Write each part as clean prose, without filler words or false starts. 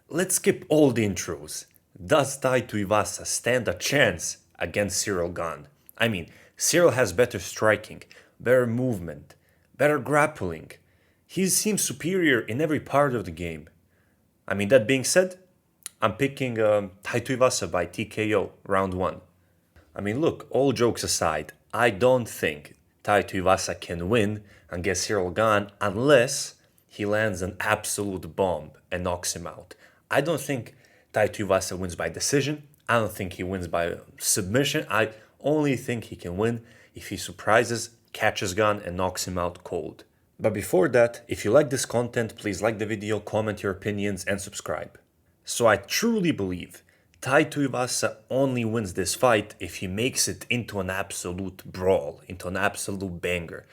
let's skip all the intros. Does Tuivasa stand a chance against Ciryl Gane? I mean, Ciryl has better striking, better movement, better grappling. He seems superior in every part of the game. I mean, that being said, I'm picking Tuivasa by TKO, round 1. I mean, look, all jokes aside, I don't think Tuivasa can win against Ciryl Gane unless he lands an absolute bomb and knocks him out. I don't think Tuivasa wins by decision. I don't think he wins by submission. I only think he can win if he surprises, catches Gane, and knocks him out cold. But before that, if you like this content, please like the video, comment your opinions, and subscribe. So I truly believe Tuivasa only wins this fight if he makes it into an absolute brawl, into an absolute banger.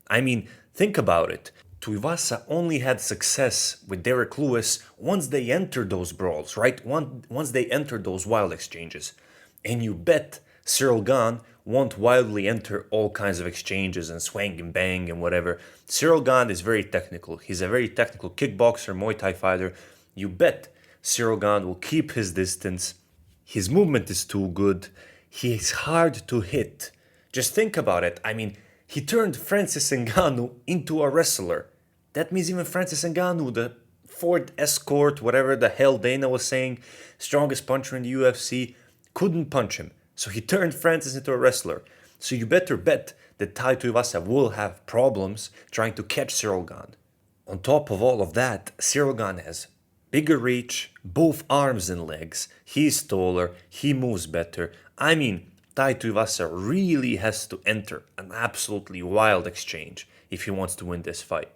I mean, think about it. Tuivasa only had success with Derek Lewis once they entered those brawls, right? Once they entered those wild exchanges. And you bet Ciryl Gane won't wildly enter all kinds of exchanges and swang and bang and whatever. Ciryl Gane is very technical. He's a very technical kickboxer, Muay Thai fighter. You bet Ciryl Gane will keep his distance. His movement is too good. He's hard to hit. Just think about it. I mean, he turned Francis Ngannou into a wrestler. That means even Francis Ngannou, the Ford Escort, whatever the hell Dana was saying, strongest puncher in the UFC, couldn't punch him. So he turned Francis into a wrestler. So you better bet that Tuivasa will have problems trying to catch Ciryl Gane. On top of all of that, Ciryl Gane has bigger reach, both arms and legs. He's taller, he moves better. I mean, Tuivasa really has to enter an absolutely wild exchange if he wants to win this fight.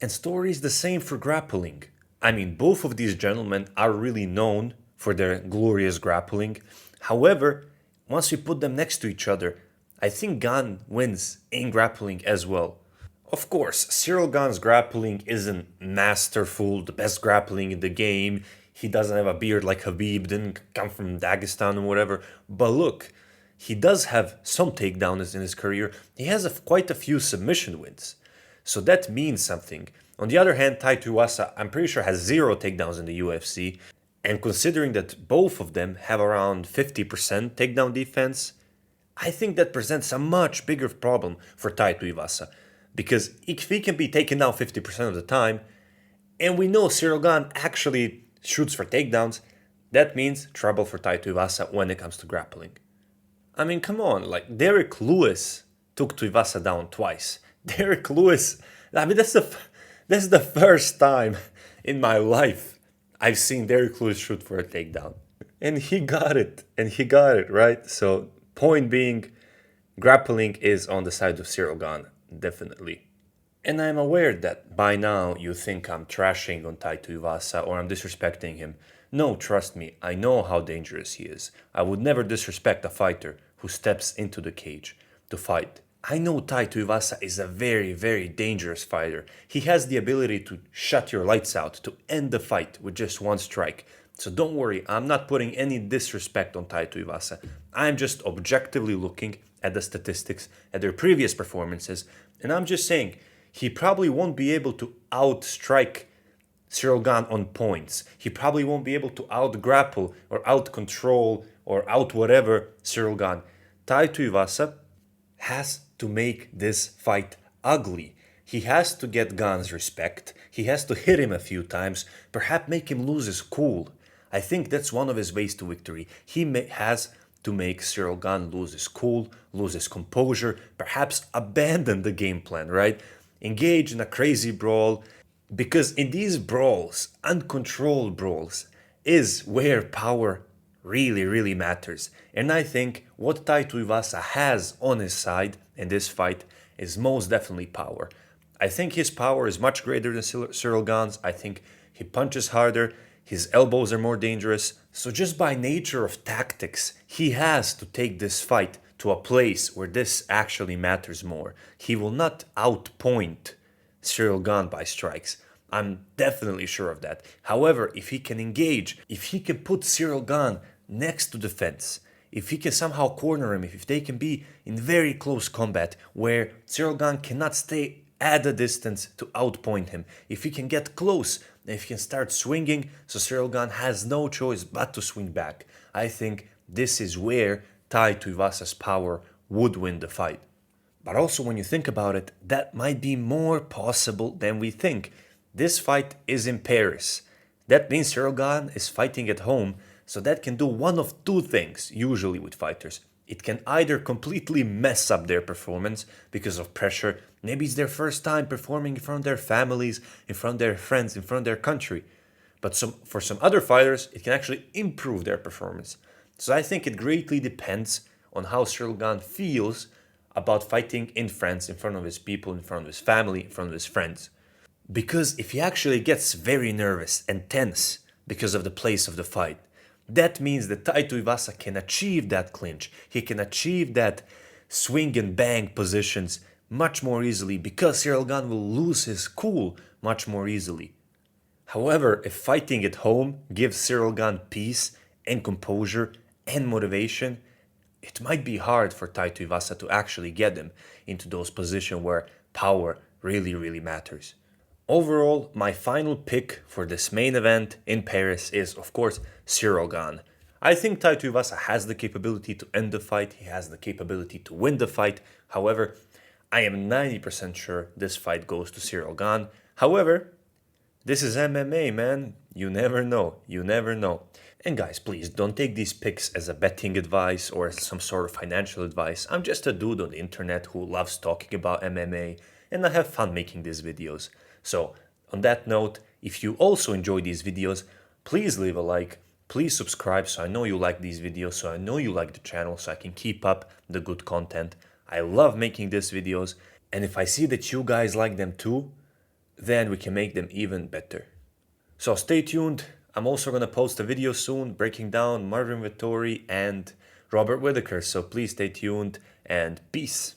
And story is the same for grappling. I mean, both of these gentlemen are really known for their glorious grappling. However, once we put them next to each other, I think Gane wins in grappling as well. Of course, Ciryl Gane's grappling isn't masterful, the best grappling in the game. He doesn't have a beard like Khabib, didn't come from Dagestan or whatever. But look, he does have some takedowns in his career. He has quite a few submission wins. So that means something. On the other hand, Tuivasa, I'm pretty sure, has 0 takedowns in the UFC. And considering that both of them have around 50% takedown defense, I think that presents a much bigger problem for Tuivasa. Because if he can be taken down 50% of the time, and we know Ciryl Gane actually shoots for takedowns, that means trouble for Tuivasa when it comes to grappling. I mean, come on, like Derek Lewis took Tuivasa down twice. Derek Lewis, I mean, that's the first time in my life I've seen Derek Lewis shoot for a takedown. And he got it, right? So, point being, grappling is on the side of Ciryl Gane. Definitely. And I'm aware that by now you think I'm trashing on Tuivasa or I'm disrespecting him. No, trust me, I know how dangerous he is. I would never disrespect a fighter who steps into the cage to fight. I know Tuivasa is a very, very dangerous fighter. He has the ability to shut your lights out, to end the fight with just one strike. So don't worry, I'm not putting any disrespect on Tuivasa. I'm just objectively looking at the statistics, at their previous performances, and I'm just saying, he probably won't be able to outstrike Ciryl Gane on points. He probably won't be able to out-grapple or out-control or out-whatever Ciryl Gane. Tuivasa has to make this fight ugly. He has to get Gane's respect. He has to hit him a few times, perhaps make him lose his cool. I think that's one of his ways to victory. He has to make Ciryl Gane lose his cool, lose his composure, perhaps abandon the game plan, right? Engage in a crazy brawl, because in these brawls, uncontrolled brawls, is where power really, really matters. And I think what Tuivasa has on his side in this fight is most definitely power. I think his power is much greater than Ciryl Gane's. I think he punches harder, his elbows are more dangerous. So just by nature of tactics, he has to take this fight to a place where this actually matters more. He will not outpoint Ciryl Gane by strikes. I'm definitely sure of that. However, if he can engage, if he can put Ciryl Gane next to the fence, if he can somehow corner him, if they can be in very close combat where Ciryl Gane cannot stay at a distance to outpoint him. If he can get close, if he can start swinging, so Ciryl Gane has no choice but to swing back. I think this is where Tai Tuivasa's power would win the fight. But also when you think about it, that might be more possible than we think. This fight is in Paris. That means Ciryl Gane is fighting at home, so that can do one of two things, usually with fighters. It can either completely mess up their performance because of pressure. Maybe it's their first time performing in front of their families, in front of their friends, in front of their country. But for some other fighters, it can actually improve their performance. So I think it greatly depends on how Ciryl Gane feels about fighting in France, in front of his people, in front of his family, in front of his friends. Because if he actually gets very nervous and tense because of the place of the fight, that means that Tai Tuivasa can achieve that clinch. He can achieve that swing and bang positions much more easily because Ciryl Gane will lose his cool much more easily. However, if fighting at home gives Ciryl Gane peace and composure and motivation, it might be hard for Tai Tuivasa to actually get him into those positions where power really matters. Overall, my final pick for this main event in Paris is, of course, Ciryl Gane. I think Tai Tuivasa has the capability to end the fight, he has the capability to win the fight. However, I am 90% sure this fight goes to Ciryl Gane. However, this is MMA, man. You never know. You never know. And guys, please don't take these picks as a betting advice or as some sort of financial advice. I'm just a dude on the internet who loves talking about MMA and I have fun making these videos. So, on that note, if you also enjoy these videos, please leave a like, please subscribe so I know you like these videos, so I know you like the channel, so I can keep up the good content. I love making these videos, and if I see that you guys like them too, then we can make them even better. So stay tuned. I'm also going to post a video soon breaking down Marvin Vettori and Robert Whittaker, so please stay tuned and peace.